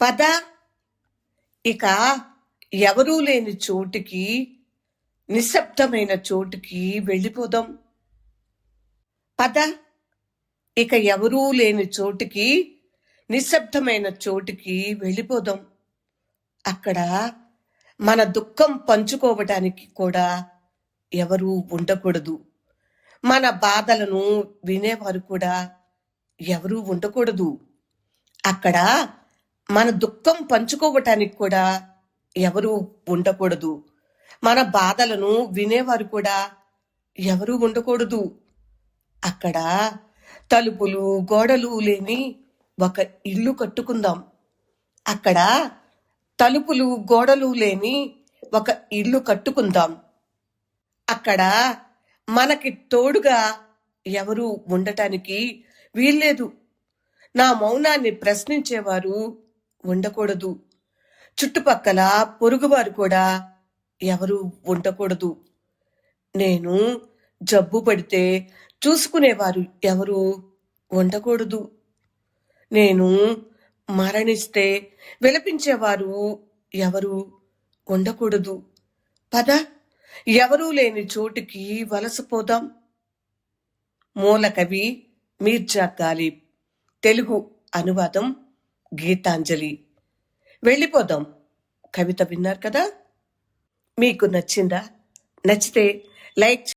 పద ఇక ఎవరూ లేని చోటుకి, నిశ్శబ్దమైన చోటుకి వెళ్ళిపోదాం. పద ఇక ఎవరూ లేని చోటుకి, నిశ్శబ్దమైన చోటుకి వెళ్ళిపోదాం. అక్కడ మన దుఃఖం పంచుకోవటానికి కూడా ఎవరూ ఉండకూడదు. మన బాధలను వినేవారు కూడా ఎవరూ ఉండకూడదు. అక్కడ మన దుఃఖం పంచుకోవటానికి కూడా ఎవరూ ఉండకూడదు. మన బాధలను వినేవారు కూడా ఎవరూ ఉండకూడదు. అక్కడ తలుపులు గోడలు లేని ఒక ఇల్లు కట్టుకుందాం. అక్కడ తలుపులు గోడలు లేని ఒక ఇల్లు కట్టుకుందాం. అక్కడ మనకి తోడుగా ఎవరు ఉండటానికి వీల్లేదు. నా మౌనాన్ని ప్రశ్నించేవారు ఉండకూడదు. చుట్టుపక్కల పొరుగువారు కూడా ఎవరు ఉండకూడదు. నేను జబ్బు పడితే చూసుకునేవారు ఎవరు ఉండకూడదు. నేను మరణిస్తే విలపించేవారు ఎవరు ఉండకూడదు. పద ఎవరూ లేని చోటుకి వలసపోదాం. మూలకవి మీర్జా గాలిబ్. తెలుగు అనువాదం గీతాంజలి. వెళ్ళిపోదాం. కవిత విన్నారు కదా? మీకు నచ్చిందా? నచ్చితే లైక్